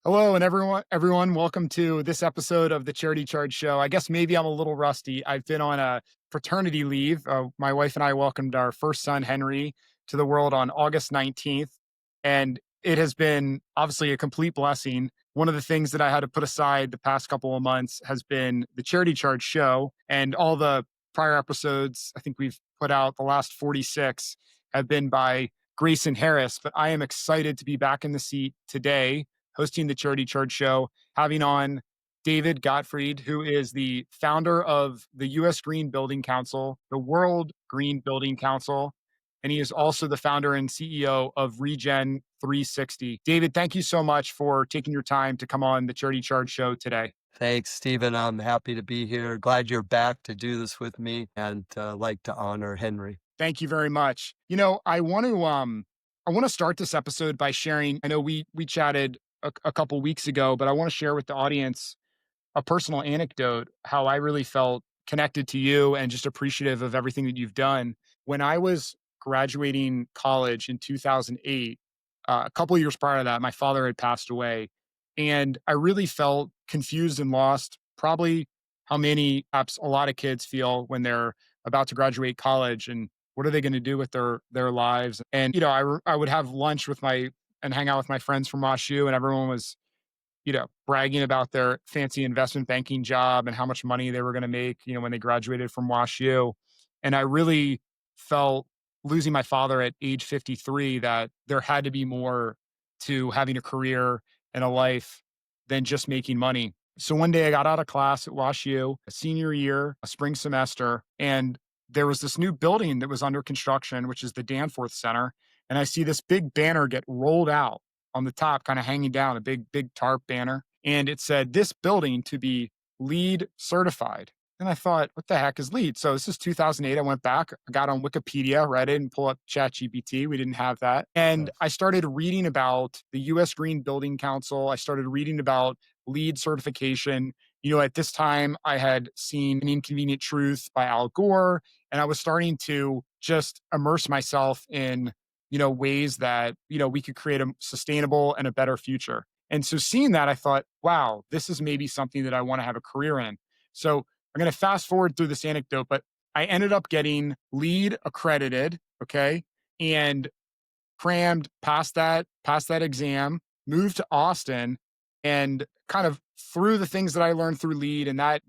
Hello, and everyone, welcome to this episode of the Charity Charge Show. I guess maybe I'm a little rusty. I've been on a paternity leave. My wife and I welcomed our first son, Henry, to the world on August 19th, and it has been obviously a complete blessing. One of the things that I had to put aside the past couple of months has been the Charity Charge Show, and all the prior episodes. I think we've put out the last 46 have been by Grayson Harris, but I am excited to be back in the seat today hosting the Charity Charge Show, having on David Gottfried, who is the founder of the US Green Building Council, the World Green Building Council, and he is also the founder and CEO of Regen 360. David, thank you so much for taking your time to come on the Charity Charge Show today. Thanks, Stephen. I'm happy to be here. Glad you're back to do this with me and like to honor Henry. Thank you very much. I want to start this episode by sharing. I know we chatted a couple weeks ago, but I want to share with the audience a personal anecdote how I really felt connected to you and just appreciative of everything that you've done. When I was graduating college in 2008, a couple of years prior to that, my father had passed away. And I really felt confused and lost, probably how many perhaps a lot of kids feel when they're about to graduate college and what are they going to do with their lives. And I would have lunch with my and hang out with my friends from WashU, and everyone was bragging about their fancy investment banking job and how much money they were going to make, when they graduated from WashU. And I really felt, losing my father at age 53, that there had to be more to having a career and a life than just making money. So one day I got out of class at WashU, a senior year, a spring semester, and there was this new building that was under construction, which is the Danforth Center. And I see this big banner get rolled out on the top, kind of hanging down, a big tarp banner. And it said, "This building to be LEED certified." And I thought, what the heck is LEED? So this is 2008. I went back, I got on Wikipedia, read it, and pull up ChatGPT. We didn't have that. And I started reading about the US Green Building Council. I started reading about LEED certification. At this time, I had seen An Inconvenient Truth by Al Gore, and I was starting to just immerse myself in ways that, we could create a sustainable and a better future. And so seeing that, I thought, wow, this is maybe something that I want to have a career in. So I'm going to fast forward through this anecdote, but I ended up getting LEED accredited, okay, and crammed, passed that exam, moved to Austin, and kind of through the things that I learned through LEED and that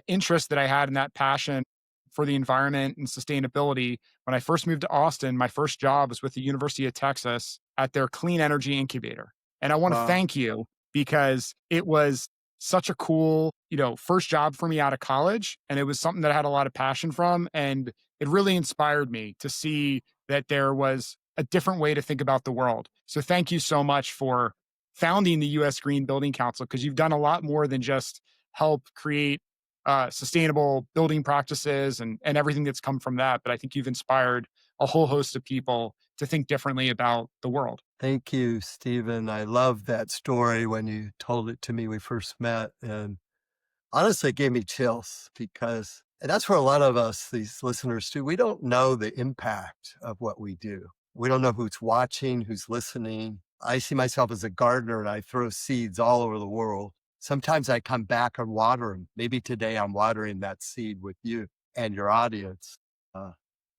interest that I had and that passion for the environment and sustainability. When I first moved to Austin, my first job was with the University of Texas at their clean energy incubator. And I want to Wow. thank you because it was such a cool, first job for me out of college. And it was something that I had a lot of passion from. And it really inspired me to see that there was a different way to think about the world. So thank you so much for founding the US Green Building Council, because you've done a lot more than just help create sustainable building practices and everything that's come from that. But I think you've inspired a whole host of people to think differently about the world. Thank you, Stephen. I love that story when you told it to me we first met. And honestly, it gave me chills because and that's where a lot of us, these listeners too, we don't know the impact of what we do. We don't know who's watching, who's listening. I see myself as a gardener and I throw seeds all over the world. Sometimes I come back and water them. Maybe today I'm watering that seed with you and your audience. Uh,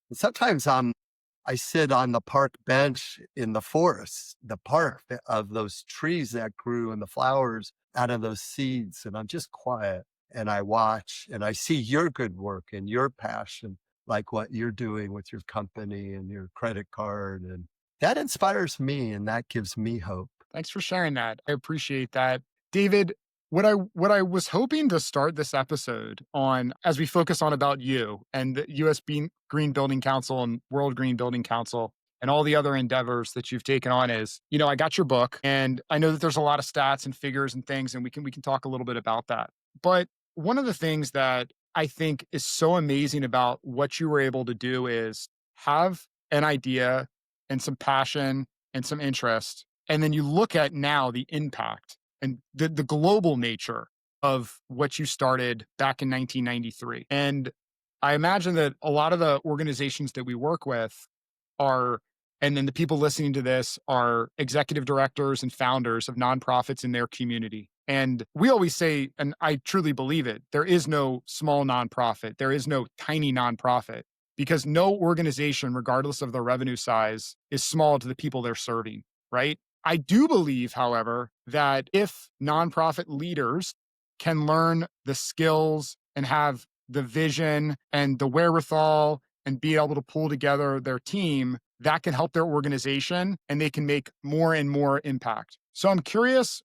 and sometimes I sit on the park bench in the forest, the park of those trees that grew and the flowers out of those seeds. And I'm just quiet and I watch and I see your good work and your passion, like what you're doing with your company and your credit card. And that inspires me and that gives me hope. Thanks for sharing that. I appreciate that. David, what I was hoping to start this episode on, as we focus on about you and the Green Building Council and World Green Building Council and all the other endeavors that you've taken on, is, I got your book and I know that there's a lot of stats and figures and things, and we can talk a little bit about that. But one of the things that I think is so amazing about what you were able to do is have an idea and some passion and some interest. And then you look at now the impact and the global nature of what you started back in 1993. And I imagine that a lot of the organizations that we work with are And then the people listening to this are executive directors and founders of nonprofits in their community. And we always say, and I truly believe it, there is no small nonprofit, there is no tiny nonprofit, because no organization, regardless of their revenue size, is small to the people they're serving, right? I do believe, however, that if nonprofit leaders can learn the skills and have the vision and the wherewithal and be able to pull together their team, that can help their organization and they can make more and more impact. So I'm curious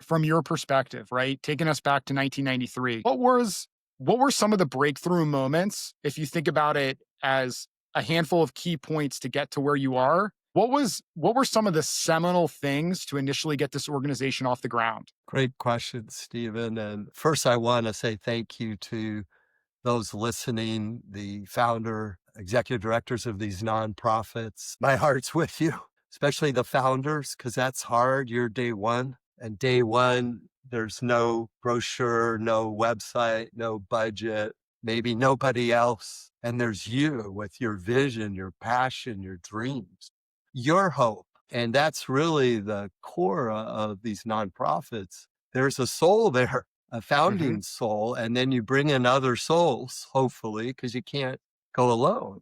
from your perspective, right? Taking us back to 1993, what were some of the breakthrough moments if you think about it as a handful of key points to get to where you are? What were some of the seminal things to initially get this organization off the ground? Great question, Stephen. And first, I want to say thank you to those listening, the founder, executive directors of these nonprofits. My heart's with you, especially the founders, because that's hard. You're day one. And day one, there's no brochure, no website, no budget, maybe nobody else. And there's you with your vision, your passion, your dreams, your hope. And that's really the core of these nonprofits. There's a soul there, a Mhm. founding soul, and then you bring in other souls, hopefully, because you can't go alone.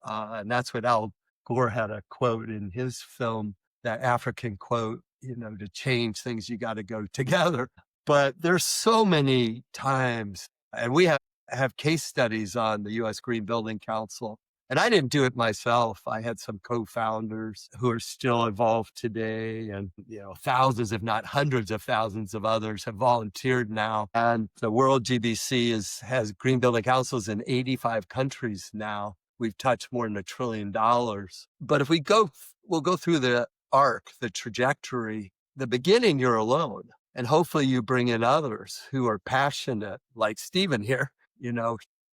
And that's what Al Gore had a quote in his film, that African quote, to change things, you got to go together. But there's so many times, and we have case studies on the US Green Building Council. And I didn't do it myself. I had some co-founders who are still involved today, and thousands, if not hundreds of thousands of others have volunteered now. And the World GBC has green building councils in 85 countries now. We've touched more than $1 trillion. But if we'll go through the arc, the trajectory. The beginning, you're alone. And hopefully you bring in others who are passionate, like Stephen here.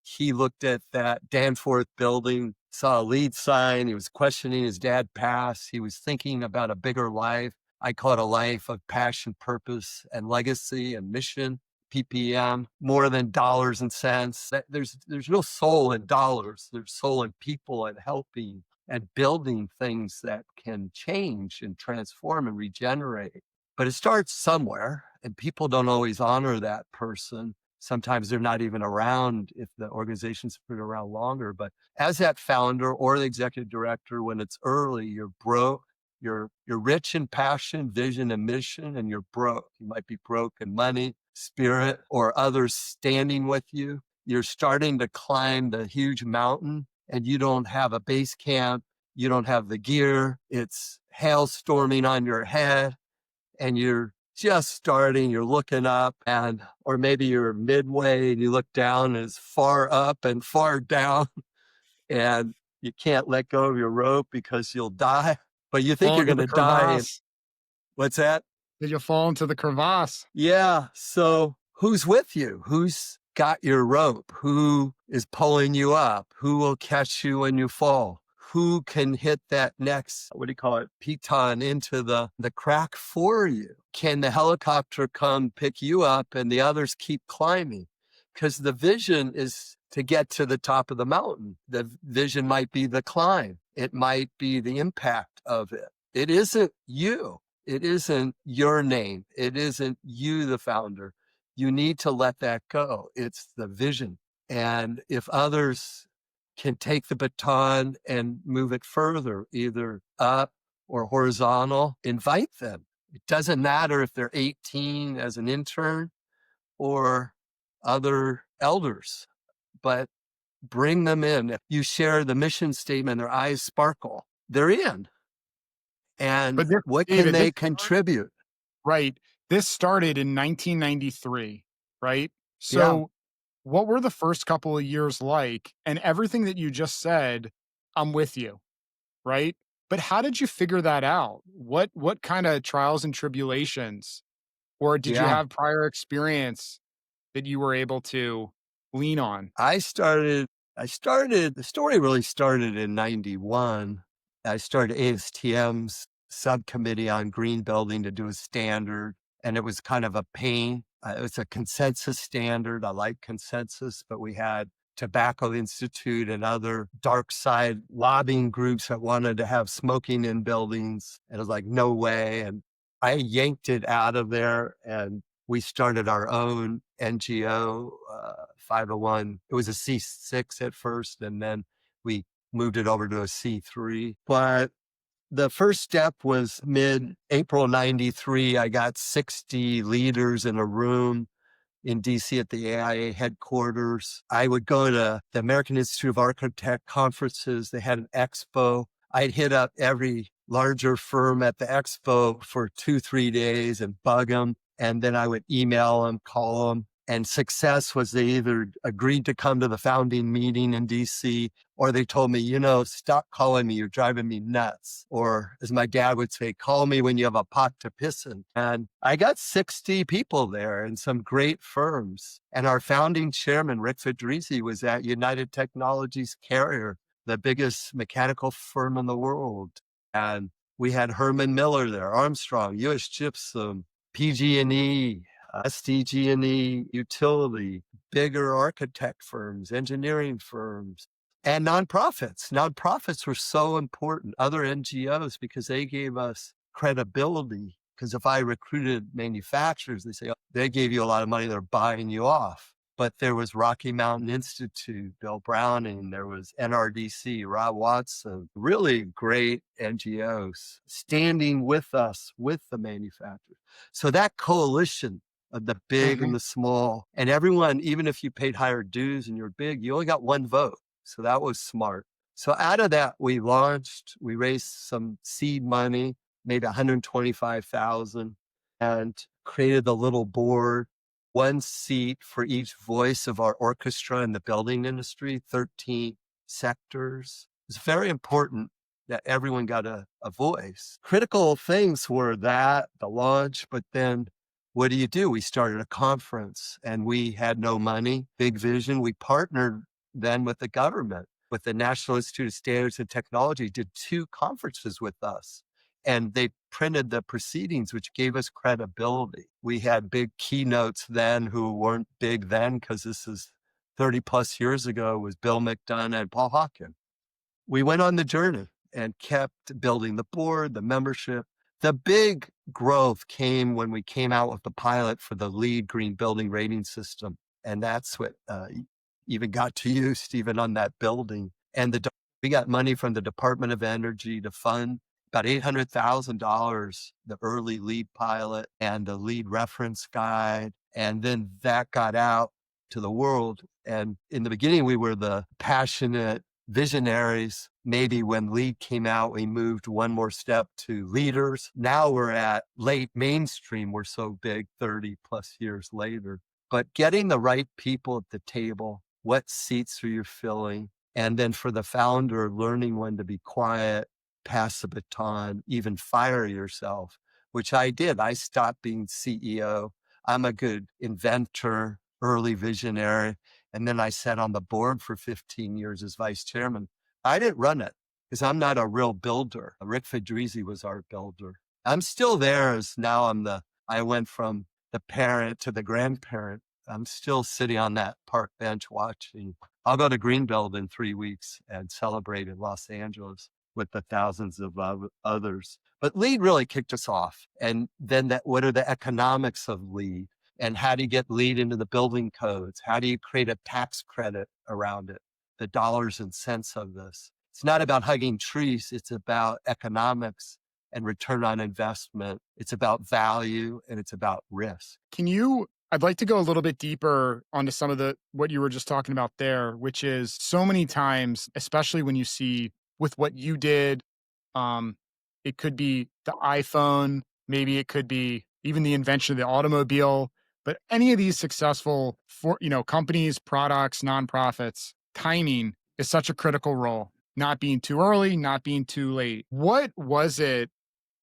He looked at that Danforth building, saw a LEED sign. He was questioning his dad passed. He was thinking about a bigger life. I call it a life of passion, purpose, and legacy and mission. PPM, more than dollars and cents. There's no soul in dollars. There's soul in people and helping and building things that can change and transform and regenerate. But it starts somewhere, and people don't always honor that person. Sometimes they're not even around if the organization's been around longer. But as that founder or the executive director, when it's early, you're broke. You're rich in passion, vision, and mission, and you're broke. You might be broke in money, spirit, or others standing with you. You're starting to climb the huge mountain, and you don't have a base camp. You don't have the gear. It's hail storming on your head, and you're just starting, you're looking up, or maybe you're midway and you look down and it's far up and far down, and you can't let go of your rope because you'll die, but you think Fall you're into going the to die. And crevasse. what's that? Did you fall into the crevasse? Yeah. So who's with you? Who's got your rope? Who is pulling you up? Who will catch you when you fall? Who can hit that next, what do you call it, piton into the crack for you? Can the helicopter come pick you up and the others keep climbing? Because the vision is to get to the top of the mountain. The vision might be the climb. It might be the impact of it. It isn't you. It isn't your name. It isn't you, the founder. You need to let that go. It's the vision. And if others can take the baton and move it further, either up or horizontal, invite them. It doesn't matter if they're 18 as an intern or other elders, but bring them in. If you share the mission statement, their eyes sparkle. They're in. And But this what can David, this they contribute? right. This started in 1993, right? Yeah. So, what were the first couple of years like? And everything that you just said, I'm with you, right? But how did you figure that out? What kind of trials and tribulations, or did you Yeah. have prior experience that you were able to lean on? The story really started in 91. I started ASTM's subcommittee on green building to do a standard, and it was kind of a pain. It was a consensus standard. I like consensus, but we had Tobacco Institute and other dark side lobbying groups that wanted to have smoking in buildings. And it was like, no way. And I yanked it out of there and we started our own NGO, 501. It was a C6 at first, and then we moved it over to a C3. But the first step was mid April 93. I got 60 leaders in a room in DC at the AIA headquarters. I would go to the American Institute of Architect conferences. They had an expo. I'd hit up every larger firm at the expo for 2, 3 days and bug them. And then I would email them, call them. And success was they either agreed to come to the founding meeting in DC or they told me, stop calling me. You're driving me nuts. Or as my dad would say, call me when you have a pot to piss in. And I got 60 people there and some great firms. And our founding chairman, Rick Fedrizzi, was at United Technologies Carrier, the biggest mechanical firm in the world. And we had Herman Miller there, Armstrong, US Gypsum, PG&E, SDG&E, utility, bigger architect firms, engineering firms, and nonprofits. Nonprofits were so important, other NGOs, because they gave us credibility. Because if I recruited manufacturers, they say, oh, they gave you a lot of money, they're buying you off. But there was Rocky Mountain Institute, Bill Browning, there was NRDC, Rob Watson, really great NGOs standing with us, with the manufacturers. So that coalition of the big and Mhm. the small, and everyone, even if you paid higher dues and you're big, you only got one vote. So that was smart. So out of that, we raised some seed money, maybe 125,000, and created a little board, one seat for each voice of our orchestra in the building industry, 13 sectors. It's very important that everyone got a voice. Critical things were that, the launch, but then what do? We started a conference and we had no money, big vision. We partnered then with the government, with the National Institute of Standards and Technology, did 2 conferences with us. And they printed the proceedings, which gave us credibility. We had big keynotes then who weren't big then because this is 30 plus years ago, was Bill McDonough and Paul Hawken. We went on the journey and kept building the board, the membership. The big growth came when we came out with the pilot for the LEED green building rating system. And that's what even got to you, Stephen, on that building. And we got money from the Department of Energy to fund about $800,000, the early LEED pilot and the LEED reference guide. And then that got out to the world. And in the beginning, we were the passionate visionaries. Maybe when LEED came out, we moved one more step to leaders. Now we're at late mainstream. We're so big 30 plus years later. But getting the right people at the table, what seats are you filling? And then for the founder, learning when to be quiet, pass the baton, even fire yourself, which I did. I stopped being CEO. I'm a good inventor, early visionary. And then I sat on the board for 15 years as vice chairman. I didn't run it because I'm not a real builder. Rick Fedrizzi was our builder. I'm still there as now I went from the parent to the grandparent. I'm still sitting on that park bench watching. I'll go to Greenbelt in 3 weeks and celebrate in Los Angeles with the thousands of others. But LEED really kicked us off. And then what are the economics of LEED? And how do you get LEED into the building codes? How do you create a tax credit around it? The dollars and cents of this. It's not about hugging trees. It's about economics and return on investment. It's about value and it's about risk. I'd like to go a little bit deeper onto some of what you were just talking about there, which is so many times, especially when you see with what you did, um, it could be the iPhone, maybe it could be even the invention of the automobile, but any of these successful companies, products, nonprofits, timing is such a critical role. Not being too early, not being too late. What was it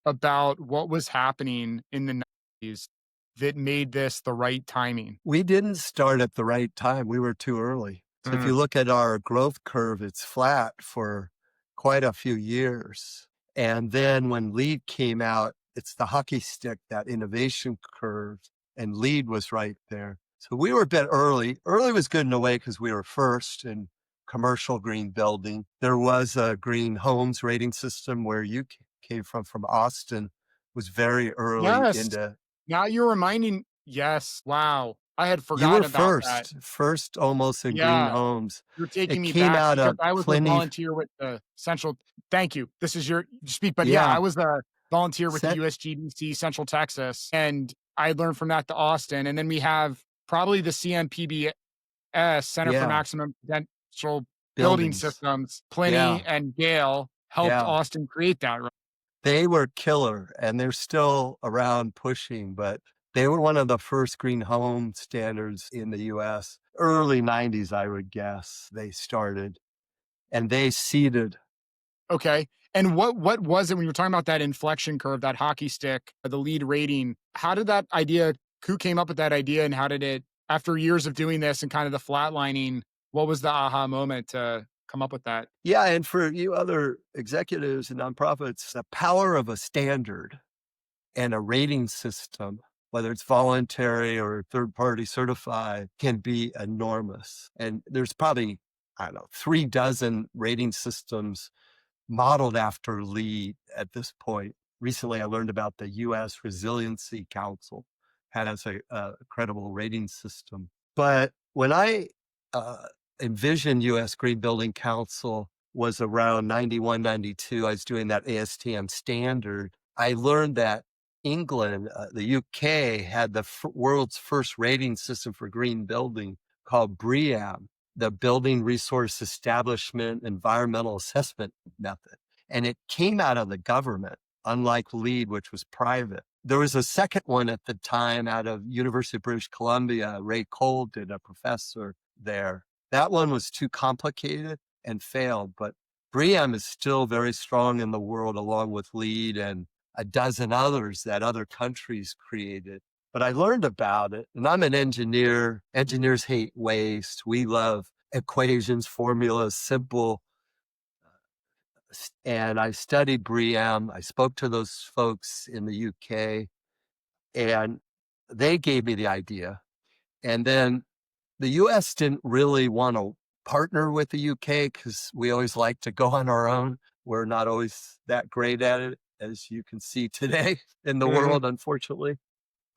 about what was happening in the 90s that made this the right timing? We didn't start at the right time. We were too early. So if Mm, you look at our growth curve, it's flat for quite a few years. And then when LEED came out, it's the hockey stick, that innovation curve, and LEED was right there. So we were a bit early. Early was good in a way because we were first in commercial green building. There was a green homes rating system where you came from Austin, was very early Yes. into. Now you're reminding yes, wow. I had You were forgotten about that. first almost in green Yeah. homes. You're taking It me came back out because of I was a plenty. volunteer with the Central thank you. This is your speak, but yeah, I Yeah, was a volunteer with the set, USGBC Central Texas, and I learned from that to Austin, and then we have probably the CMPBS, Center for yeah, Maximum Potential Building buildings. Systems. Pliny Yeah, and Gale helped yeah. Austin create that, right? They were killer, and they're still around pushing, but they were one of the first green home standards in the US. Early '90s, I would guess, they started, and they seeded. Okay. And what was it when you were talking about that inflection curve, that hockey stick, the LEED rating? How did that idea who came up with that idea and how did it after years of doing this and kind of the flatlining, what was the aha moment to come up with that? Yeah, and for you other executives and nonprofits, the power of a standard and a rating system, whether it's voluntary or third party certified, can be enormous. And there's probably, I don't know, 3 dozen rating systems modeled after LEED at this point. Recently, I learned about the US Resiliency Council has a credible rating system. But when I uh, envisioned US Green Building Council was around 91, 92, I was doing that ASTM standard. I learned that England, the UK, had the world's first rating system for green building called BREEAM, the Building Resource Establishment Environmental Assessment Method. And it came out of the government, unlike LEED, which was private. There was a second one at the time out of University of British Columbia. Ray Cole did, a professor there. That one was too complicated and failed, but BREEAM is still very strong in the world, along with LEED and a dozen others that other countries created. But I learned about it, and I'm an engineer. Engineers hate waste. We love equations, formulas, simple. And I studied BREEAM. I spoke to those folks in the UK, and they gave me the idea. And then the US didn't really want to partner with the UK because we always like to go on our own. We're not always that great at it, as you can see today in the Mhm. world, unfortunately.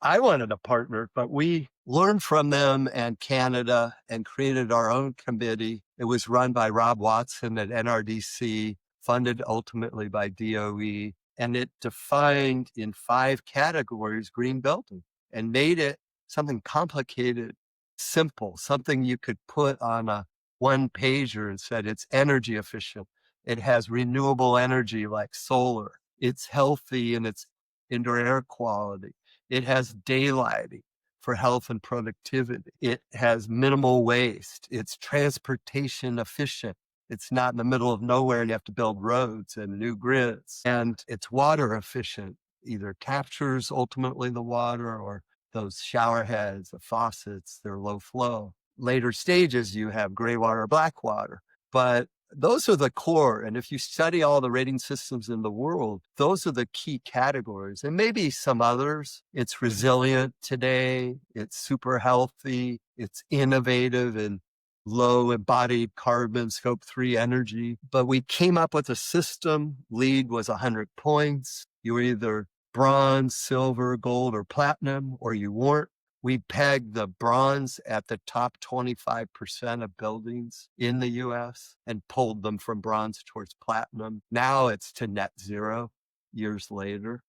I wanted a partner, but we learned from them and Canada and created our own committee. It was run by Rob Watson at NRDC, funded ultimately by DOE, and it defined in 5 categories green building and made it something complicated, simple, something you could put on a one pager and said it's energy efficient. It has renewable energy like solar. It's healthy in its indoor air quality. It has daylighting for health and productivity. It has minimal waste. It's transportation efficient. It's not in the middle of nowhere and you have to build roads and new grids. And it's water efficient, either captures ultimately the water or those shower heads, the faucets, they're low flow. Later stages, you have gray water, black water. But those are the core. And if you study all the rating systems in the world, those are the key categories and maybe some others. It's resilient today. It's super healthy. It's innovative and low embodied carbon, scope 3 energy. But we came up with a system. LEED was 100 points. You were either bronze, silver, gold, or platinum, or you weren't. We pegged the bronze at the top 25% of buildings in the US and pulled them from bronze towards platinum. Now it's to net zero years later.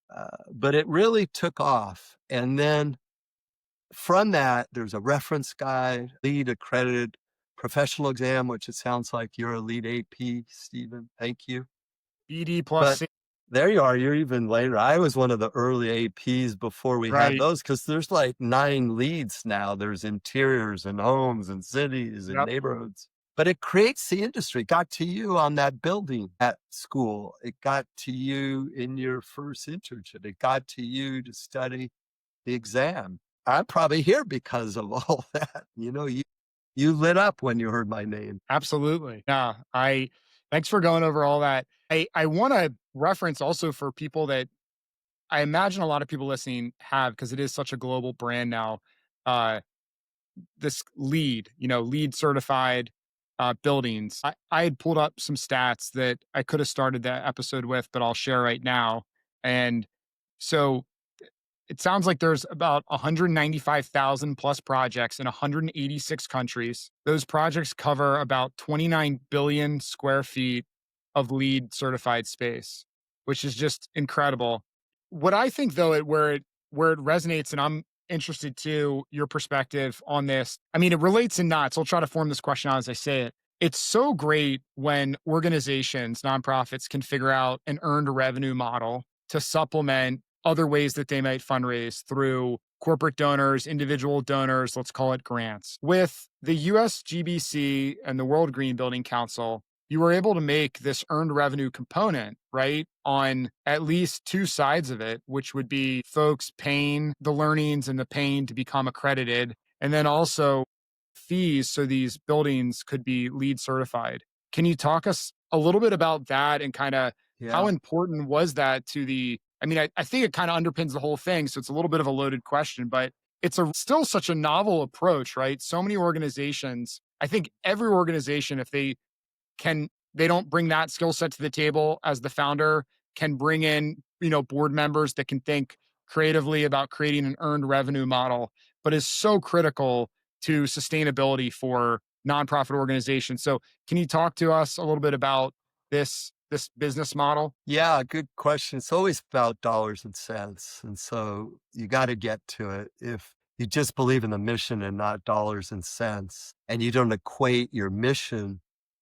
But it really took off. And then from that, there's a reference guide, LEED accredited professional exam, which it sounds like you're a LEED AP, Stephen. Thank you. BD plus But C, there you are, you're even later. I was one of the early APs before we had right. those because there's like 9 leads now. There's interiors and homes and cities and Yep. neighborhoods. But it creates the industry. It got to you on that building at school. It got to you in your first internship. It got to you to study the exam. I'm probably here because of all that. You lit up when you heard my name. Absolutely. Yeah. I thanks for going over all that. I want to reference also for people that I imagine a lot of people listening have because it is such a global brand now. Uh this LEED, LEED certified buildings. I had pulled up some stats that I could have started that episode with, but I'll share right now. And so it sounds like there's about 195,000 plus projects in 186 countries. Those projects cover about 29 billion square feet of LEED certified space, which is just incredible. What I think though, where it resonates, and I'm interested to your perspective on this. I mean, it relates and not. So I'll try to form this question as I say it. It's so great when organizations, nonprofits can figure out an earned revenue model to supplement other ways that they might fundraise through corporate donors, individual donors, let's call it grants. With the USGBC and the World Green Building Council, you were able to make this earned revenue component, right, on at least two sides of it, which would be folks paying the learnings and the paying to become accredited, and then also fees so these buildings could be LEED certified. Can you talk us a little bit about that and kind of how Yeah. important was that to the I mean, I think it kind of underpins the whole thing. So it's a little bit of a loaded question, but it's still such a novel approach, right? So many organizations, I think every organization, if they don't bring that skill set to the table as the founder, can bring in, board members that can think creatively about creating an earned revenue model, but is so critical to sustainability for nonprofit organizations. So can you talk to us a little bit about this business model? Yeah, good question. It's always about dollars and cents. And so you got to get to it. If you just believe in the mission and not dollars and cents, and you don't equate your mission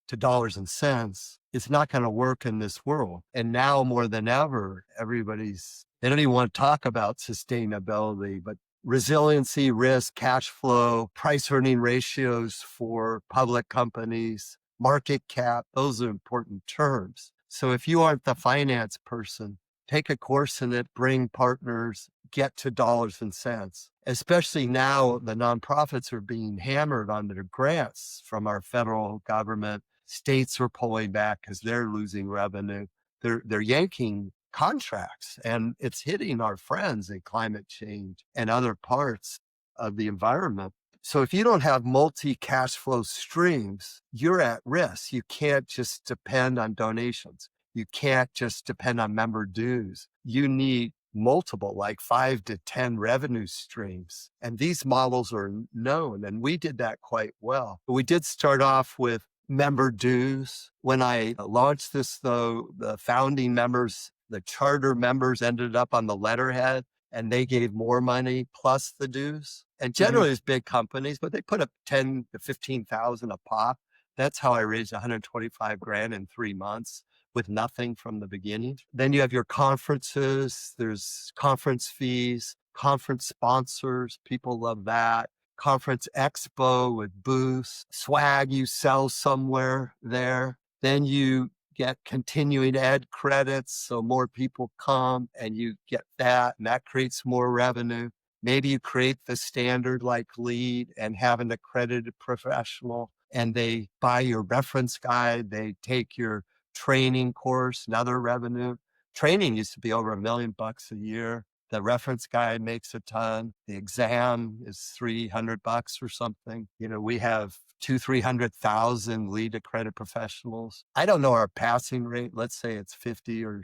to dollars and cents, it's not going to work in this world. And now more than ever, they don't even want to talk about sustainability, but resiliency, risk, cash flow, price earning ratios for public companies, market cap, those are important terms. So if you aren't the finance person, take a course in it, bring partners, get to dollars and cents. Especially now, the nonprofits are being hammered on their grants from our federal government. States are pulling back because they're losing revenue. They're yanking contracts, and it's hitting our friends in climate change and other parts of the environment. So if you don't have multi cash flow streams, you're at risk. You can't just depend on donations. You can't just depend on member dues. You need multiple, like 5 to 10 revenue streams. And these models are known, and we did that quite well. But we did start off with member dues. When I launched this, though, the founding members, the charter members ended up on the letterhead, and they gave more money plus the dues. And Mhm. generally it's big companies, but they put up 10 to 15,000 a pop. That's how I raised 125 grand in 3 months with nothing from the beginning. Then you have your conferences, there's conference fees, conference sponsors. People love that. Conference expo with booths, swag you sell somewhere there. Then you get continuing ed credits. So more people come and you get that, and that creates more revenue. Maybe you create the standard like LEED and have an accredited professional, and they buy your reference guide. They take your training course, another revenue. Training used to be over $1 million a year. The reference guide makes a ton. The exam is $300 or something. We have 300,000 LEED accredited professionals. I don't know our passing rate. Let's say it's 50 or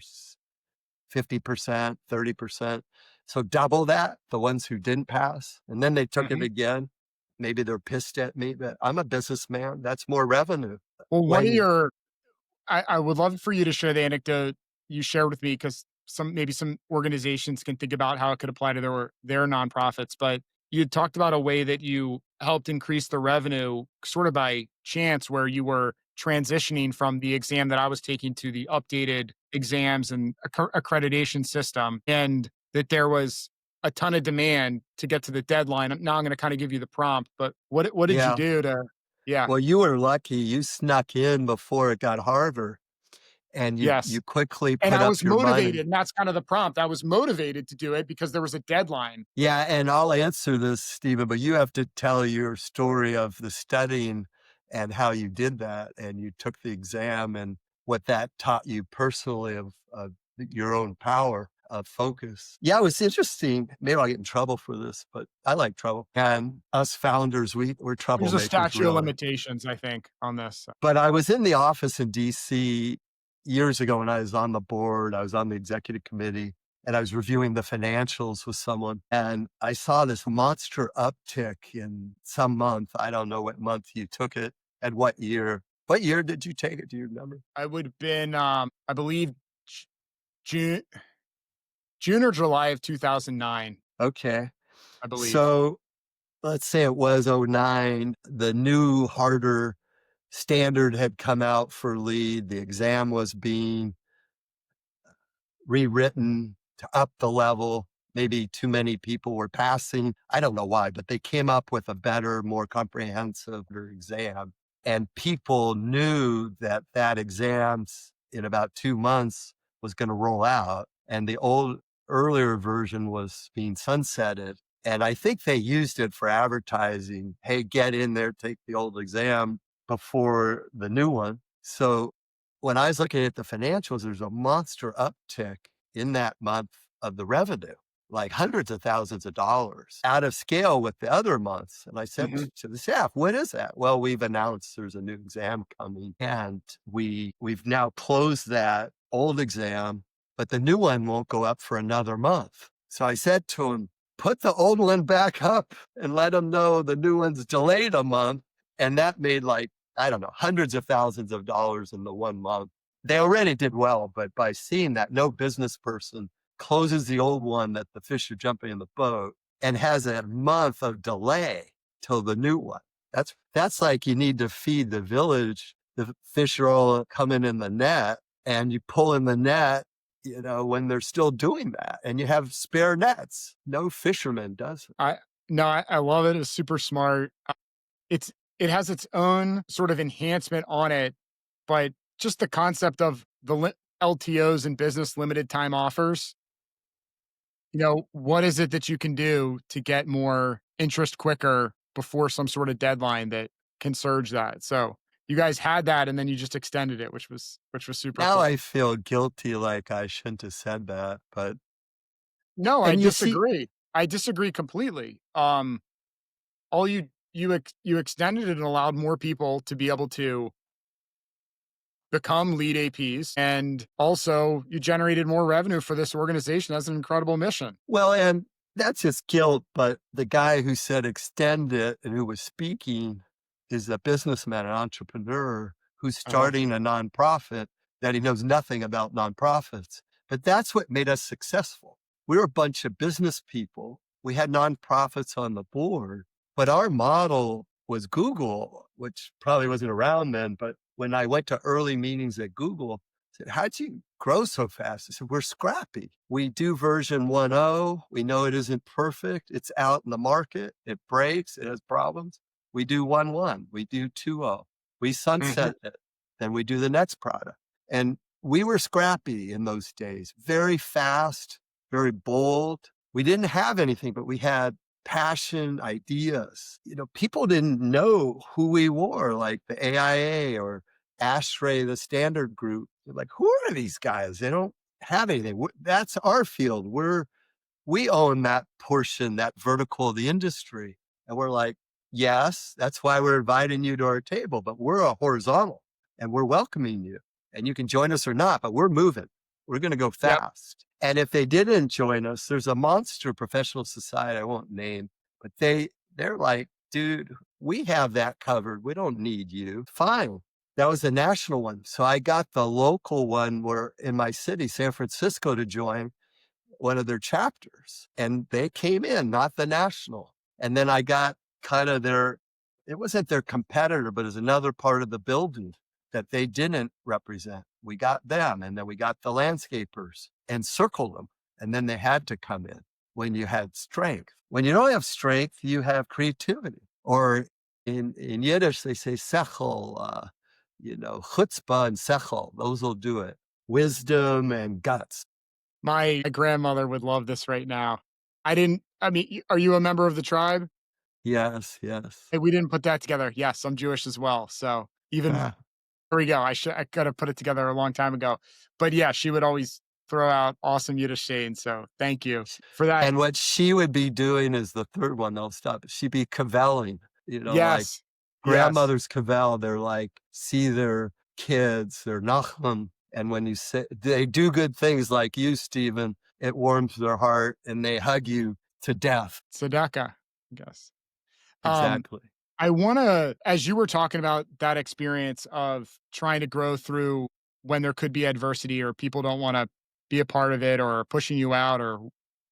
50%, 30%. So double that, the ones who didn't pass. And then they took it Mhm. again. Maybe they're pissed at me, but I'm a businessman. That's more revenue. Well, what are When your I would love for you to share the anecdote you shared with me because some organizations can think about how it could apply to their nonprofits. But you had talked about a way that you helped increase the revenue sort of by chance, where you were transitioning from the exam that I was taking to the updated exams and accreditation system, and that there was a ton of demand to get to the deadline. Now I'm going to kind of give you the prompt, but what did you Yeah. do to? Yeah. Well, you were lucky. You snuck in before it got harder, and you Yes. quickly And put I up was your money. motivated, and that's kind of the prompt. I was motivated to do it because there was a deadline. Yeah, and I'll answer this, Stephen, but you have to tell your story of the studying and how you did that, and you took the exam and what that taught you personally of your own power. focus. Yeah, it was interesting. Maybe I'll get in trouble for this, but I like trouble. And us founders, we're There's a troublemakers, statute of really. limitations, I think, on this. But I was in the office in DC years ago when I was on the board. I was on the executive committee and I was reviewing the financials with someone. And I saw this monster uptick in some month. I don't know what month you took it and what year. What year did you take it? Do you remember? I would have been, I believe, J- June, June or July of 2009, Okay. I believe. So let's say it was '09. The new, harder standard had come out for LEED. The exam was being rewritten to up the level. Maybe too many people were passing. I don't know why, but they came up with a better, more comprehensive exam. And people knew that that exams in about 2 months was going to roll out. And the old, earlier version was being sunsetted. And I think they used it for advertising. Hey, get in there, take the old exam before the new one. So when I was looking at the financials, there's a monster uptick in that month of the revenue, like hundreds of thousands of dollars out of scale with the other months. And I said Mhm. to the staff, what is that? Well, we've announced there's a new exam coming and we've now closed that old exam, but the new one won't go up for another month. So I said to him, put the old one back up and let them know the new one's delayed a month. And that made like, I don't know, hundreds of thousands of dollars in the 1 month. They already did well, but by seeing that no business person closes the old one that the fish are jumping in the boat and has a month of delay till the new one. That's like you need to feed the village. The fish are all coming in the net and you pull in the net, when they're still doing that and you have spare nets. No fisherman does it. I no, I love it. It's super smart. It's it has its own sort of enhancement on it, but just the concept of the LTOs and business limited time offers, what is it that you can do to get more interest quicker before some sort of deadline that can surge that? So you guys had that and then you just extended it, which was super Now cool. I feel guilty like I shouldn't have said that, but No, I and you see disagree. I disagree completely. All you extended it and allowed more people to be able to become lead APs, and also you generated more revenue for this organization. That's an incredible mission. well, and that's just guilt, but the guy who said extend it and who was speaking is a businessman, an entrepreneur who's Uh-huh. starting a nonprofit that he knows nothing about nonprofits. But that's what made us successful. We were a bunch of business people. We had nonprofits on the board, but our model was Google, which probably wasn't around then. But when I went to early meetings at Google, said, how'd you grow so fast? I said, we're scrappy. We do version 1.0. We know it isn't perfect. It's out in the market. It breaks. It has problems. We do 1.1. We do 2.0. We Mhm. sunset it. Then we do the next product. And we were scrappy in those days, very fast, very bold. We didn't have anything, but we had passion, ideas. People didn't know who we were, like the AIA or Ashray, the Standard Group. They're like, who are these guys? They don't have anything. That's our field. We own that portion, that vertical of the industry. And we're like, yes, that's why we're inviting you to our table, but we're a horizontal and we're welcoming you and you can join us or not, but we're moving. We're going to go Yep. fast. And if they didn't join us, there's a monster professional society I won't name, but they're like, dude, we have that covered. We don't need you. Fine. That was the national one. So I got the local one where in my city, San Francisco, to join one of their chapters and they came in, not the national. And then I got kind of it wasn't their competitor, but it was another part of the building that they didn't represent. We got them and then we got the landscapers and circled them. And then they had to come in when you had strength. When you don't have strength, you have creativity. Or in Yiddish, they say sechel, chutzpah and sechel. Those will do it. Wisdom and guts. My grandmother would love this right now. I mean, are you a member of the tribe? Yes, yes. Hey, we didn't put that together. Yes, I'm Jewish as well. So even Ah, there we go. I could have put it together a long time ago. But yeah, she would always throw out awesome Yiddish saying. So thank you for that. And what she would be doing is the third one, I'll stop. She'd be cavelling, like Yes. Yes. grandmothers cavell. They're like, see their kids, their nachum. And when you say they do good things like you, Stephen, it warms their heart and they hug you to death. Tzedakah, I guess. Um, Exactly. I want to, as you were talking about that experience of trying to grow through when there could be adversity or people don't want to be a part of it or pushing you out or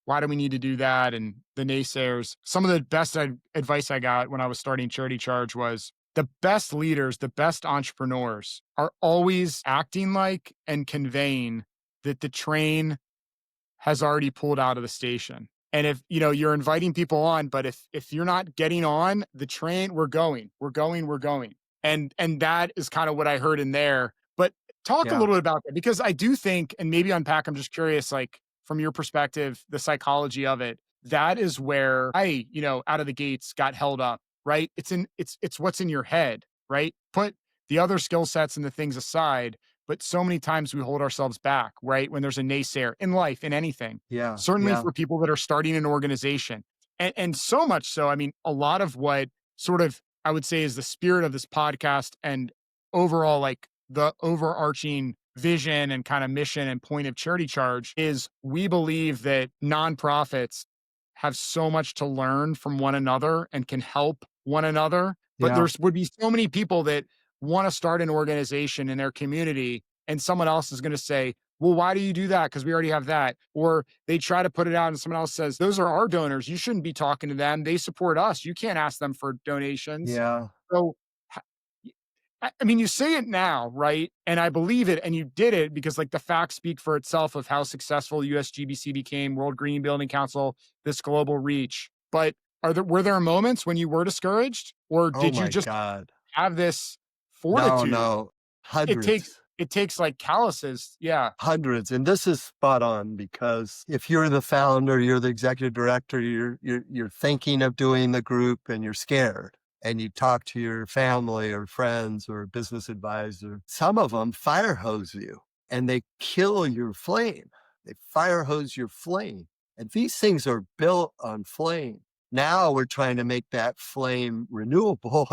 why do we need to do that? And the naysayers. Some of the best advice I got when I was starting Charity Charge was the best leaders, the best entrepreneurs are always acting like and conveying that the train has already pulled out of the station. And if, you're inviting people on, but if you're not getting on the train, we're going, we're going, we're going. And that is kind of what I heard in there. But talk a Yeah. little bit about that because I do think, and maybe unpack, I'm just curious, like from your perspective, the psychology of it, that is where I, out of the gates got held up, right? It's what's in your head, right? Put the other skill sets and the things aside, but so many times we hold ourselves back, right? When there's a naysayer in life, in anything, Yeah. certainly Yeah. for people that are starting an organization. And so much so, I mean, a lot of what sort of I would say is the spirit of this podcast and overall, like the overarching vision and kind of mission and point of Charity Charge is we believe that nonprofits have so much to learn from one another and can help one another. But Yeah. there's would be so many people that want to start an organization in their community and someone else is going to say, well, why do you do that? Because we already have that. Or they try to put it out and someone else says, those are our donors. You shouldn't be talking to them. They support us. You can't ask them for donations. Yeah. So, ha- I mean, you say it now, right? And I believe it. And you did it because, like, the facts speak for itself of how successful USGBC became, World Green Building Council, this global reach. But were there moments when you were discouraged, or Oh did you my just God. have this No, fortitude? no. It takes Hundreds. it takes like calluses. Yeah. Hundreds, and this is spot on because if you're the founder, you're the executive director, you're thinking of doing the group and you're scared and you talk to your family or friends or business advisor, some of them fire hose you and they kill your flame. They fire hose your flame. And these things are built on flame. Now we're trying to make that flame renewable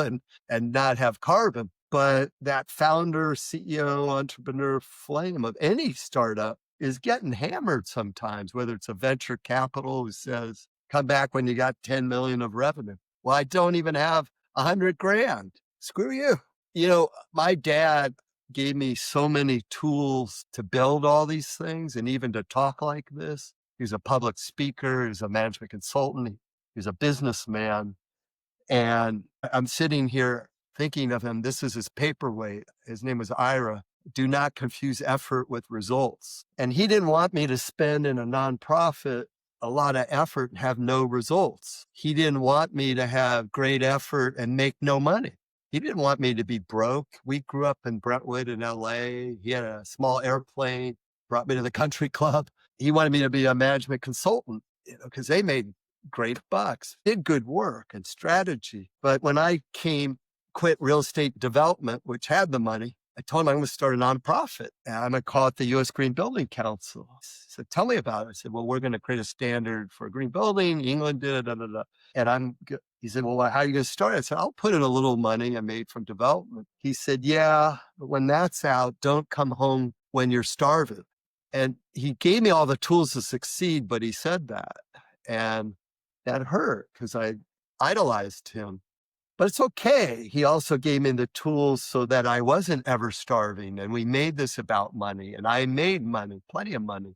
and not have carbon. But that founder, CEO, entrepreneur flame of any startup is getting hammered sometimes, whether it's a venture capital who says, come back when you got 10 million of revenue. Well, I don't even have 100 grand. Screw you. My dad gave me so many tools to build all these things and even to talk like this. He's a public speaker, he's a management consultant, he's a businessman. And I'm sitting here thinking of him. This is his paperweight. His name was Ira. Do not confuse effort with results. And he didn't want me to spend in a nonprofit a lot of effort and have no results. He didn't want me to have great effort and make no money. He didn't want me to be broke. We grew up in Brentwood in LA. He had a small airplane, brought me to the country club. He wanted me to be a management consultant, because they made great bucks, did good work and strategy. But when I quit real estate development, which had the money, I told him I'm going to start a nonprofit and I'm going to call it the US Green Building Council. He said, tell me about it. I said, well, we're going to create a standard for green building. England did it. Da, da, da. And he said, well, how are you going to start it? I said, I'll put in a little money I made from development. He said, yeah, but when that's out, don't come home when you're starving. And he gave me all the tools to succeed, but he said that. And that hurt because I idolized him. But it's okay. He also gave me the tools so that I wasn't ever starving. And we made this about money. And I made money, plenty of money.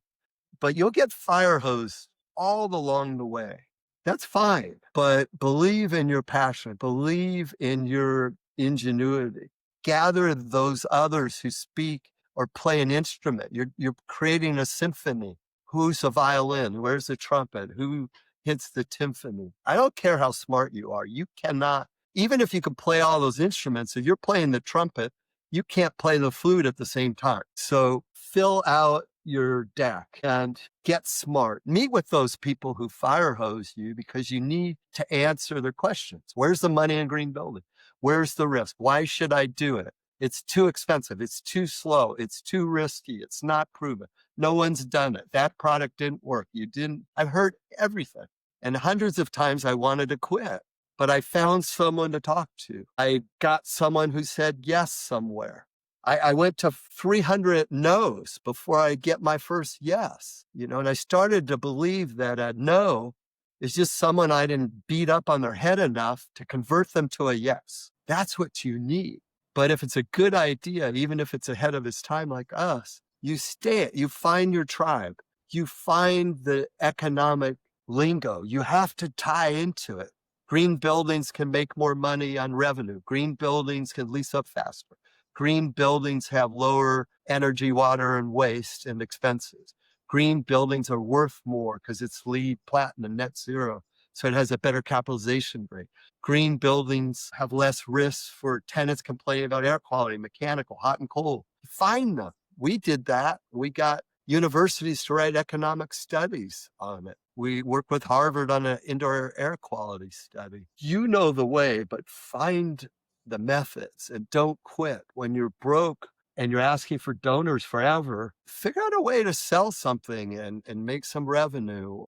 But you'll get fire hose all along the way. That's fine. But believe in your passion, believe in your ingenuity. Gather those others who speak or play an instrument. You're creating a symphony. Who's a violin? Where's the trumpet? Who hits the timpani? I don't care how smart you are. You cannot, even if you can play all those instruments, if you're playing the trumpet, you can't play the flute at the same time. So fill out your deck and get smart. Meet with those people who fire hose you because you need to answer their questions. Where's the money in green building? Where's the risk? Why should I do it? It's too expensive. It's too slow. It's too risky. It's not proven. No one's done it. That product didn't work. You didn't. I've heard everything. And hundreds of times I wanted to quit, but I found someone to talk to. I got someone who said yes somewhere. I went to 300 no's before I get my first yes, and I started to believe that a no is just someone I didn't beat up on their head enough to convert them to a yes. That's what you need. But if it's a good idea, even if it's ahead of its time like us, you stay it. You find your tribe. You find the economic lingo. You have to tie into it. Green buildings can make more money on revenue. Green buildings can lease up faster. Green buildings have lower energy, water, and waste and expenses. Green buildings are worth more because it's LEED, platinum, net zero. So it has a better capitalization rate. Green buildings have less risks for tenants complaining about air quality, mechanical, hot and cold. Find them. We did that. We got universities to write economic studies on it. We work with Harvard on an indoor air quality study. You know the way, but find the methods and don't quit. When you're broke and you're asking for donors forever, figure out a way to sell something and make some revenue.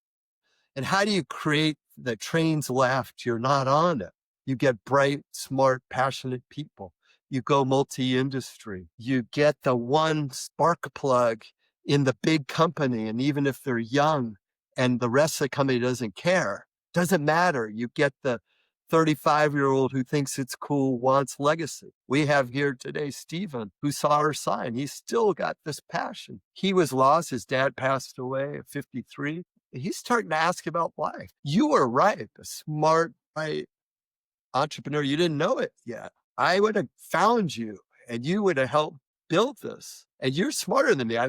And how do you create the trains left? You're not on it. You get bright, smart, passionate people. You go multi-industry. You get the one spark plug in the big company. And even if they're young and the rest of the company doesn't care, doesn't matter. You get the 35-year-old who thinks it's cool, wants legacy. We have here today Stephen, who saw our sign. He's still got this passion. He was lost. His dad passed away at 53. He's starting to ask about life. You were right, a smart, right entrepreneur. You didn't know it yet. I would have found you and you would have helped build this. And you're smarter than me.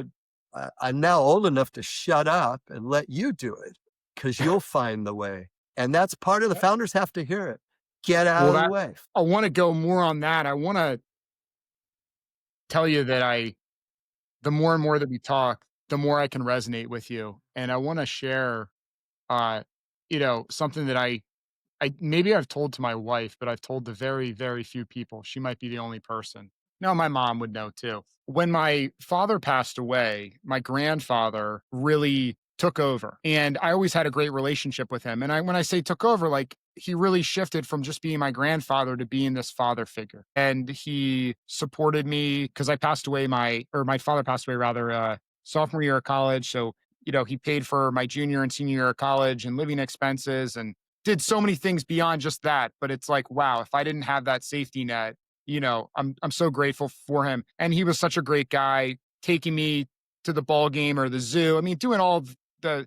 I'm now old enough to shut up and let you do it because you'll find the way. And that's part of the founders have to hear it. Get out Well, of the that way. I want to go more on that. I want to tell you that the more and more that we talk, the more I can resonate with you. And I want to share, uh, something that I maybe I've told to my wife, but I've told to very, very few people. She might be the only person. No, my mom would know too. When my father passed away, my grandfather really took over. And I always had a great relationship with him. And when I say took over, like he really shifted from just being my grandfather to being this father figure. And he supported me because my father passed away rather, sophomore year of college. So, he paid for my junior and senior year of college and living expenses and did so many things beyond just that. But it's like, wow, if I didn't have that safety net, I'm so grateful for him. And he was such a great guy, taking me to the ball game or the zoo. I mean, doing all of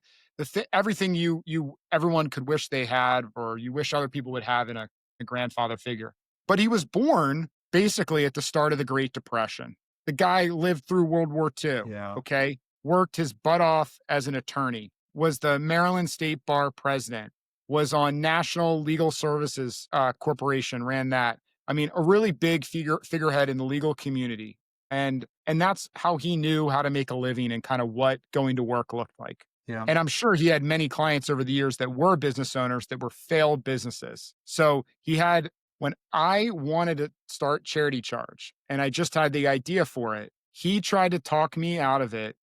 everything everyone could wish they had, or you wish other people would have in a grandfather figure. But he was born basically at the start of the Great Depression. The guy lived through World War II. Yeah. Okay, worked his butt off as an attorney. Was the Maryland State Bar president, was on National Legal Services Corporation, ran that. I mean, a really big figurehead in the legal community. And that's how he knew how to make a living and kind of what going to work looked like. Yeah. And I'm sure he had many clients over the years that were business owners that were failed businesses. So when I wanted to start Charity Charge and I just had the idea for it, he tried to talk me out of it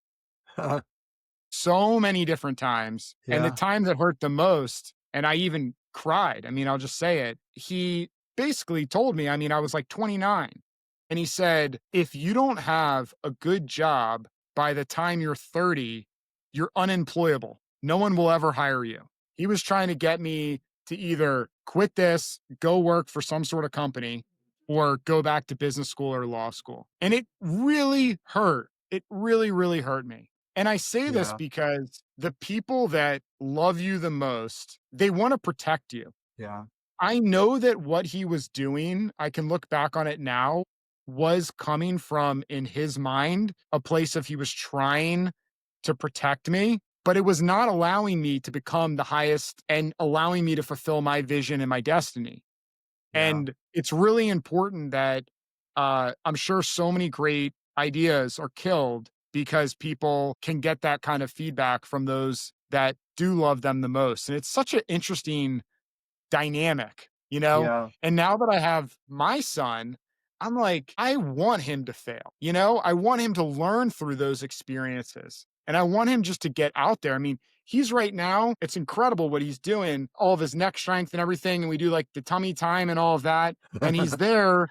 so many different times. And the Yeah. time that hurt the most, and I even cried. I mean, I'll just say it. He basically told me, I mean, I was like 29. And he said, if you don't have a good job by the time you're 30, you're unemployable. No one will ever hire you. He was trying to get me to either quit this, go work for some sort of company, or go back to business school or law school. And it really hurt. It really, really hurt me. And I say this Yeah. because the people that love you the most, they want to protect you. Yeah. I know that what he was doing, I can look back on it now, was coming from, in his mind, a place of he was trying to protect me, but it was not allowing me to become the highest and allowing me to fulfill my vision and my destiny. Yeah. And it's really important that I'm sure so many great ideas are killed because people can get that kind of feedback from those that do love them the most. And it's such an interesting dynamic. Yeah. And now that I have my son, I'm like, I want him to fail, you know? I want him to learn through those experiences. And I want him just to get out there. I mean, he's right now, it's incredible what he's doing, all of his neck strength and everything. And we do like the tummy time and all of that. And he's there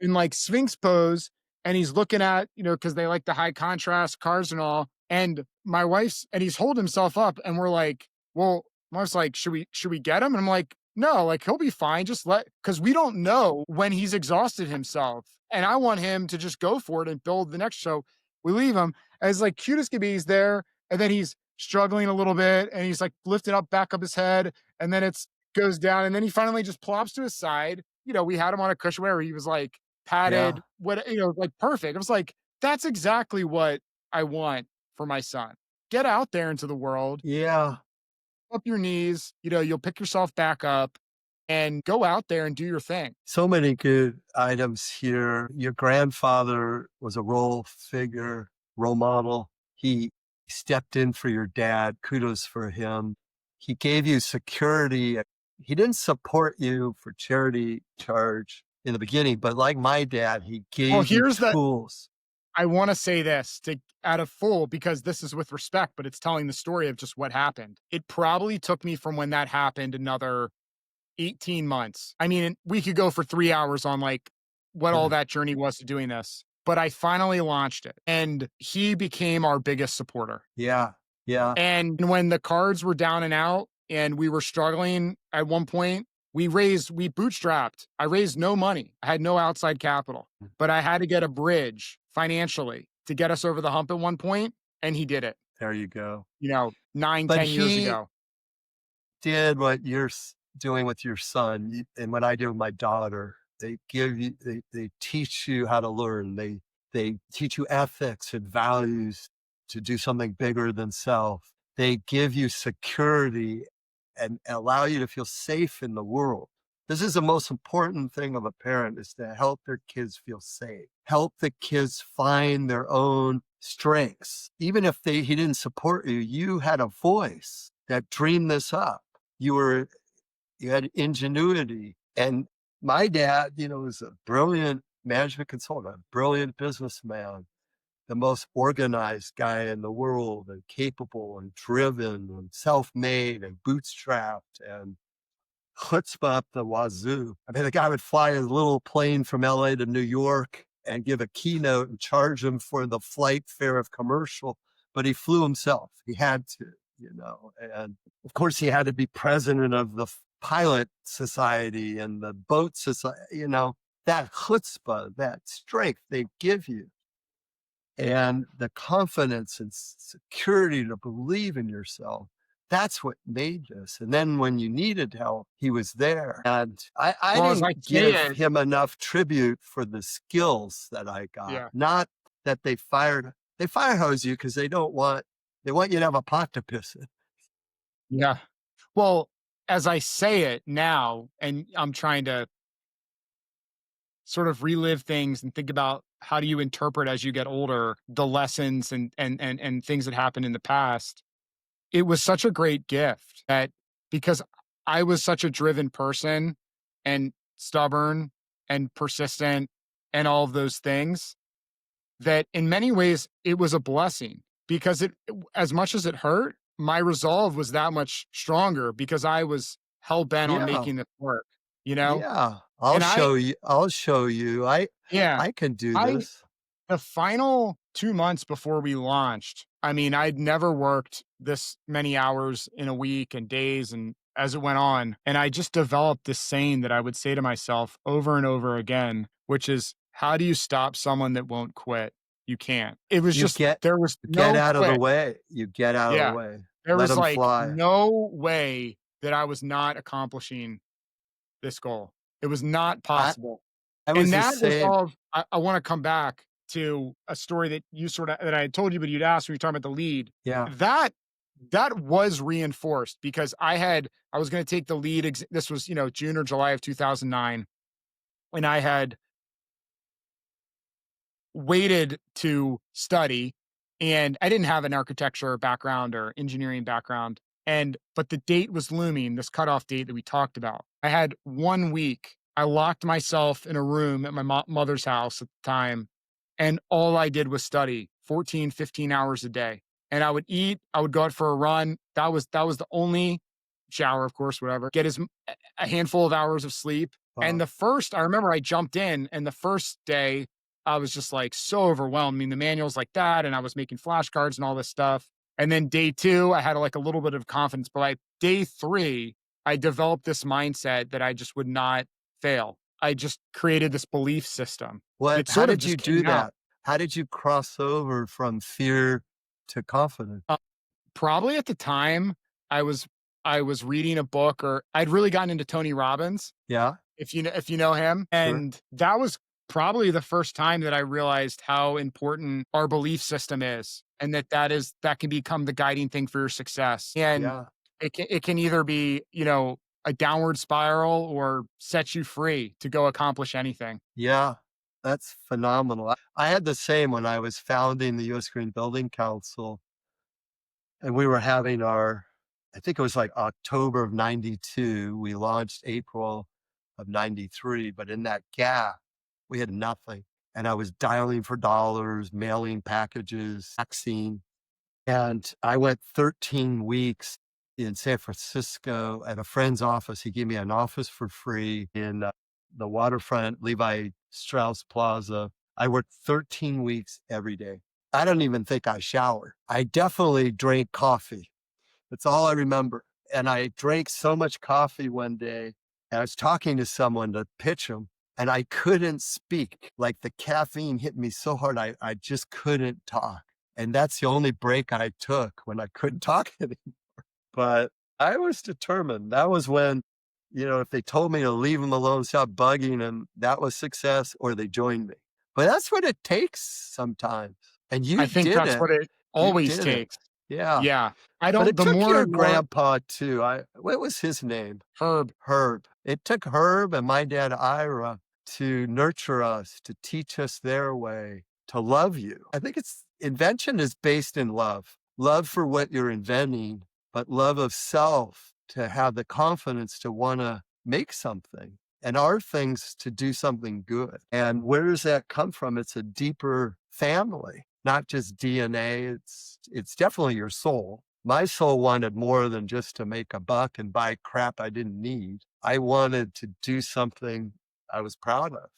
in like Sphinx pose and he's looking at, because they like the high contrast cars and all. And my wife's and he's holding himself up and we're like, well, my wife's like, should we get him? And I'm like, no, like he'll be fine. Just because we don't know when he's exhausted himself. And I want him to just go for it and build the next show. We leave him as like cute as can be. He's there. And then he's struggling a little bit and he's like lifting up back up his head. And then it's goes down. And then he finally just plops to his side. We had him on a cushion where he was like Yeah. padded, like perfect. It was like, that's exactly what I want for my son. Get out there into the world, Yeah. up your knees, you'll pick yourself back up and go out there and do your thing. So many good items here. Your grandfather was a role model. He stepped in for your dad. Kudos for him. He gave you security. He didn't support you for charity charge in the beginning, but like my dad, he Well, gave you here's the tools. I want to say this to out of full because this is with respect, but it's telling the story of just what happened. It probably took me from when that happened another 18 months. I mean, we could go for 3 hours on like what all that journey was to doing this, but I finally launched it and he became our biggest supporter. Yeah. Yeah. And when the cards were down and out and we were struggling at one point, we bootstrapped. I raised no money. I had no outside capital, but I had to get a bridge financially to get us over the hump at one point, and he did it, There you go. nine, But 10 years he ago. did what you're doing with your son and what I do with my daughter. They teach you how to learn. They teach you ethics and values to do something bigger than self. They give you security and allow you to feel safe in the world. This is the most important thing of a parent is to help their kids feel safe, help the kids find their own strengths. Even if he didn't support you, you had a voice that dreamed this up. You had ingenuity. And my dad, was a brilliant management consultant, a brilliant businessman, the most organized guy in the world and capable and driven and self-made and bootstrapped and chutzpah up the wazoo. I mean, the guy would fly his little plane from LA to New York and give a keynote and charge him for the flight fare of commercial, but he flew himself. He had to, and of course he had to be president of the pilot society and the boat society, that chutzpah, that strength they give you and the confidence and security to believe in yourself. That's what made this. And then when you needed help, he was there. And I Well, as I didn't say give it, him enough tribute for the skills that I got. yeah, Not that they fire hose you because they want you to have a pot to piss in. yeah. Well, as I say it now, and I'm trying to sort of relive things and think about how do you interpret as you get older the lessons and things that happened in the past. It was such a great gift that because I was such a driven person and stubborn and persistent and all of those things that in many ways it was a blessing because as much as it hurt, my resolve was that much stronger because I was hell bent on Yeah. making this work, you know? Yeah. And I'll show you. yeah, I can do I, this. the final 2 months before we launched, I mean, I'd never worked this many hours in a week and days and as it went on, and I just developed this saying that I would say to myself over and over again, which is, "How do you stop someone that won't quit? You can't." It was You just get there was get no out of the quit. way. You get out of the Yeah. way. There Let was, them like, fly. no way that I was not accomplishing this goal. It was not I possible. I was And the that was same. all I wanna come back to a story that that I had told you, but you'd asked when you were talking about the lead. Yeah. That was reinforced because I was gonna take the lead this was, June or July of 2009, and I had waited to study, and I didn't have an architecture background or engineering background, but the date was looming, this cutoff date that we talked about. I had 1 week I locked myself in a room at my mother's house at the time, and all I did was study 14, 15 hours a day. And I would eat, I would go out for a run. That was the only shower, of course, whatever. Get a handful of hours of sleep. And Wow. the first, I remember I jumped in, and the first day I was just like so overwhelmed. I mean, the manual's like that, and I was making flashcards and all this stuff. And then day two, I had like a little bit of confidence. But like day three, I developed this mindset that I just would not fail. I just created this belief system. It How sort of did you just do came out. that? How did you cross over from fear to confidence? Uh, Probably at the time I was I was reading a book, or I'd really gotten into Tony Robbins, Yeah, if you know him, sure. and that was probably the first time that I realized how important our belief system is, and that can become the guiding thing for your success. And Yeah, it can either be, a downward spiral or set you free to go accomplish anything. yeah. That's phenomenal. I had the same when I was founding the US Green Building Council, and we were having I think it was like October of 92. We launched April of 93, but in that gap, we had nothing. And I was dialing for dollars, mailing packages, faxing. And I went 13 weeks in San Francisco at a friend's office. He gave me an office for free in the waterfront, Levi Strauss Plaza. I worked 13 weeks every day. I don't even think I showered. I definitely drank coffee. That's all I remember. And I drank so much coffee one day, and I was talking to someone to pitch them, and I couldn't speak. Like the caffeine hit me so hard, I just couldn't talk. And that's the only break I took when I couldn't talk anymore. But I was determined. That was when, if they told me to leave them alone, stop bugging them, that was success, or they joined me. But that's what it takes sometimes. And I you think did that's it. what it You always did it. takes. Yeah. Yeah. I But don't it the took more your and more grandpa too. What was his name? Herb, Herb. It took Herb and my dad Ira to nurture us, to teach us their way, to love you. I think invention is based in love. Love for what you're inventing, but love of self, to have the confidence to want to make something, and our things to do something good. And where does that come from? It's a deeper family, not just DNA. It's definitely your soul. My soul wanted more than just to make a buck and buy crap I didn't need. I wanted to do something I was proud of.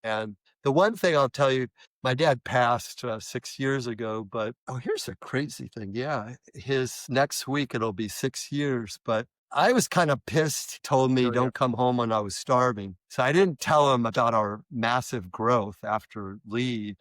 And the one thing I'll tell you, my dad passed 6 years ago, but here's a crazy thing. Yeah, his next week, it'll be 6 years. But I was kind of pissed. He told me, feel you. don't come home when I was starving. So I didn't tell him about our massive growth after LEED.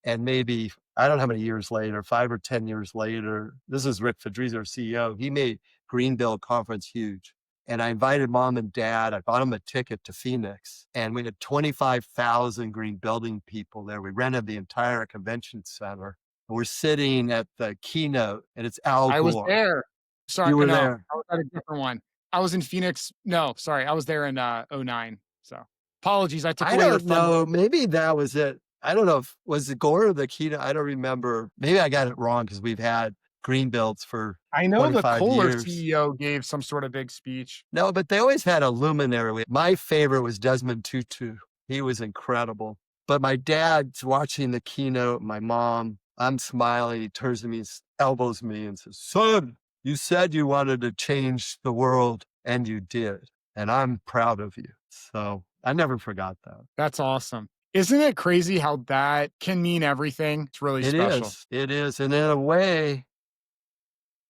And maybe, I don't know how many years later, 5 or 10 years later, this is Rick Fedrizzi, our CEO. He made Greenville Conference huge. And I invited mom and dad. I bought them a ticket to Phoenix. And we had 25,000 green building people there. We rented the entire convention center. And we're sitting at the keynote, and it's Al I was Gore. there. Sorry, You were no, there. I was at a different one. I was in Phoenix. No, sorry, I was there in, '09. So, apologies, I took I away your don't thunder. know. Maybe that was it. I don't know if was it Gore or the keynote. I don't remember. Maybe I got it wrong because we've had green belts for I know the 25 Kohler years. CEO gave some sort of big speech. No, but they always had a luminary. My favorite was Desmond Tutu. He was incredible. But my dad's watching the keynote, my mom, I'm smiling. He turns to me, elbows me, and says, son, you said you wanted to change the world, and you did. And I'm proud of you. So I never forgot that. That's awesome. Isn't it crazy how that can mean everything? It's really It special. is. It is. And in a way,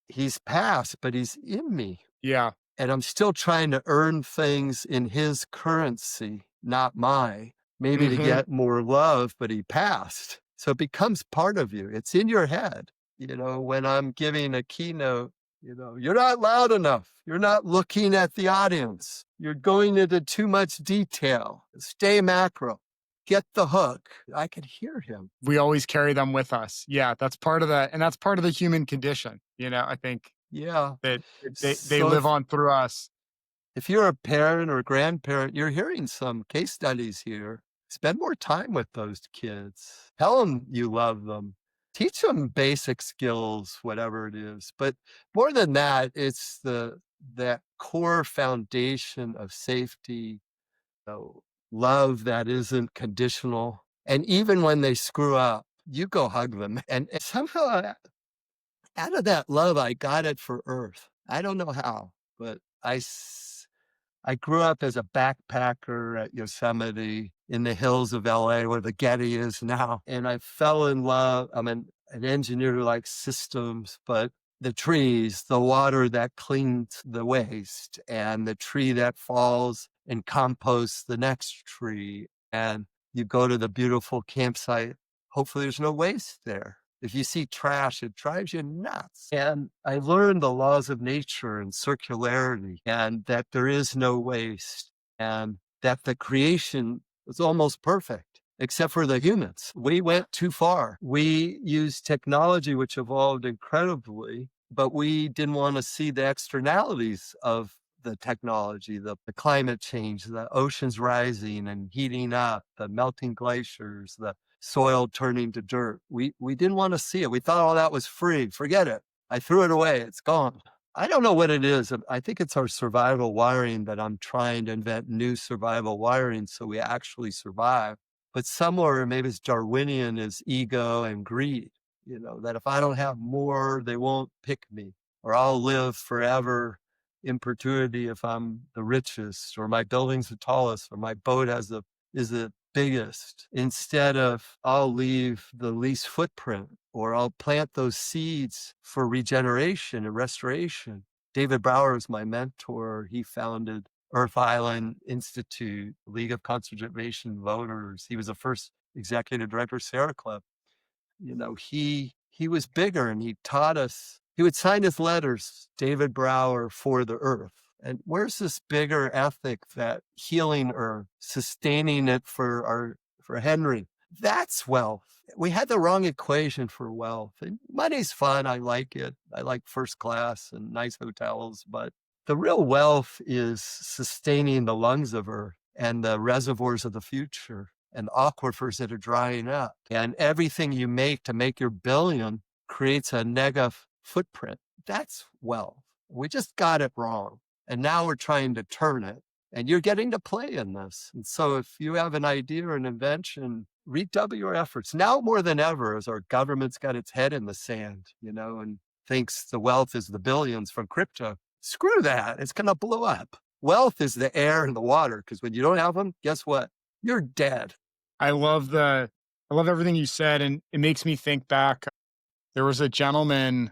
he's passed, but he's in me. Yeah. And I'm still trying to earn things in his currency, not mine, maybe to Mhm. get more love, but he passed. So it becomes part of you. It's in your head. When I'm giving a keynote, you're not loud enough. You're not looking at the audience. You're going into too much detail. Stay macro. Get the hook. I could hear him. We always carry them with us. Yeah, that's part of the human condition, I think Yeah. that they So live on through us. if you're a parent or a grandparent, you're hearing some case studies here. Spend more time with those kids. Tell them you love them. Teach them basic skills, whatever it is. But more than that, it's that core foundation of safety, know, love that isn't conditional. And even when they screw up, you go hug them. And somehow out of that love, I got it for Earth. I don't know how, but I grew up as a backpacker at Yosemite in the hills of LA where the Getty is now. And I fell in love. I'm an engineer who likes systems, but the trees, the water that cleans the waste, and the tree that falls and composts the next tree. And you go to the beautiful campsite. Hopefully, there's no waste there. If you see trash, it drives you nuts. And I learned the laws of nature and circularity, and that there is no waste, and that the creation was almost perfect, except for the humans. We went too far. We used technology, which evolved incredibly, but we didn't want to see the externalities of the technology, the climate change, the oceans rising and heating up, the melting glaciers, the soil turning to dirt. We didn't want to see it. We thought all that was free. Forget it. I threw it away. It's gone. I don't know what it is. I think it's our survival wiring that I'm trying to invent new survival wiring so we actually survive. But somewhere, maybe it's Darwinian, is ego and greed. That if I don't have more, they won't pick me, or I'll live forever in perpetuity if I'm the richest, or my building's the tallest, or my boat is the biggest, instead of I'll leave the least footprint, or I'll plant those seeds for regeneration and restoration. David Brower is my mentor. He founded Earth Island Institute, League of Conservation Voters. He was the first executive director of Sierra Club. He was bigger, and he taught us. He would sign his letters, David Brower for the earth. And where's this bigger ethic that healing or sustaining it for Henry? That's wealth. We had the wrong equation for wealth. And money's fun. I like it. I like first class and nice hotels, but the real wealth is sustaining the lungs of Earth and the reservoirs of the future and aquifers that are drying up. And everything you make to make your billion creates a negative footprint. That's wealth. We just got it wrong. And now we're trying to turn it. And you're getting to play in this. And so if you have an idea or an invention, redouble your efforts. Now more than ever, as our government's got its head in the sand, and thinks the wealth is the billions from crypto. Screw that. It's going to blow up. Wealth is the air and the water, because when you don't have them, guess what? You're dead. I love everything you said, and it makes me think back. There was a gentleman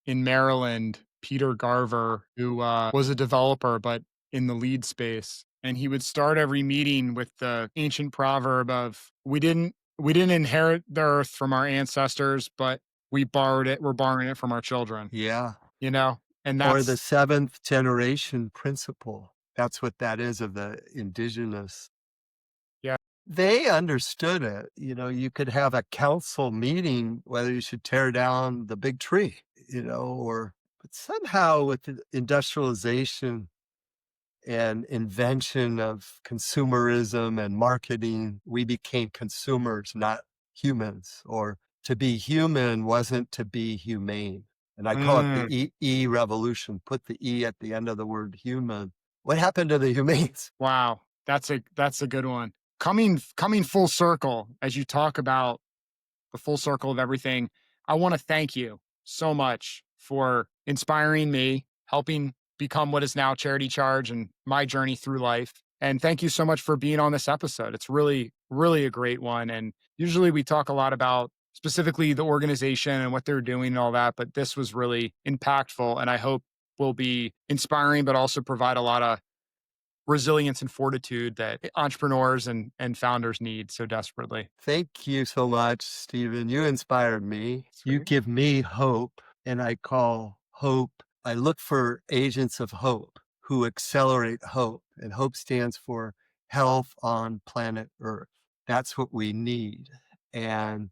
in Maryland, Peter Garver, who was a developer, but in the LEED space. And he would start every meeting with the ancient proverb of we didn't inherit the earth from our ancestors, but we borrowed it. We're borrowing it from our children, Yeah. you know? And Or the that's seventh generation principle. That's what that is of the indigenous. yeah. They understood it. You could have a council meeting whether you should tear down the big tree, but somehow with the industrialization and invention of consumerism and marketing, we became consumers, not humans. Or to be human wasn't to be humane. And I call it Mm, the E revolution. Put the E at the end of the word human. What happened to the humanes? wow. That's a good one. Coming full circle as you talk about the full circle of everything. I want to thank you so much for inspiring me, helping become what is now Charity Charge and my journey through life. And thank you so much for being on this episode. It's really, really a great one. And usually we talk a lot about specifically the organization and what they're doing and all that, but this was really impactful. And I hope will be inspiring, but also provide a lot of resilience and fortitude that entrepreneurs and founders need so desperately. Thank you so much, Stephen. You inspired me. You Sweet. give me hope, and I call hope. I look for agents of hope who accelerate hope, and hope stands for health on planet Earth. That's what we need. And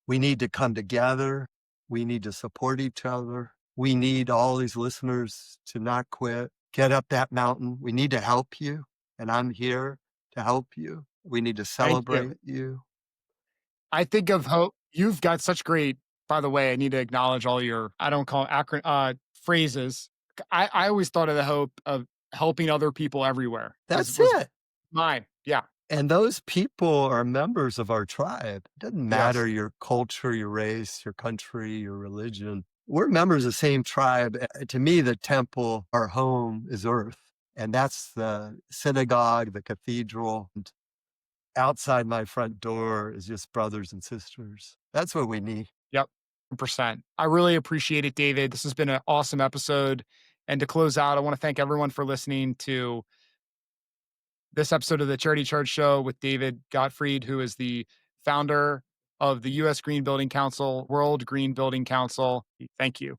we need to come together. We need to support each other. We need all these listeners to not quit, get up that mountain. We need to help you, and I'm here to help you. We need to Thank you. celebrate you. I think of hope. You've got such great, by the way, I need to acknowledge all your, I don't call it phrases. I always thought of the hope of helping other people everywhere That's was it. Mine. Yeah. And those people are members of our tribe. It doesn't matter Yes. your culture, your race, your country, your religion. We're members of the same tribe. To me, the temple, our home, is earth. And that's the synagogue, the cathedral. And outside my front door is just brothers and sisters. That's what we need. Yep. 100%. I really appreciate it, David. This has been an awesome episode. And to close out, I want to thank everyone for listening to this episode of the Charity Charge Show with David Gottfried, who is the founder of the US Green Building Council, World Green Building Council. Thank you.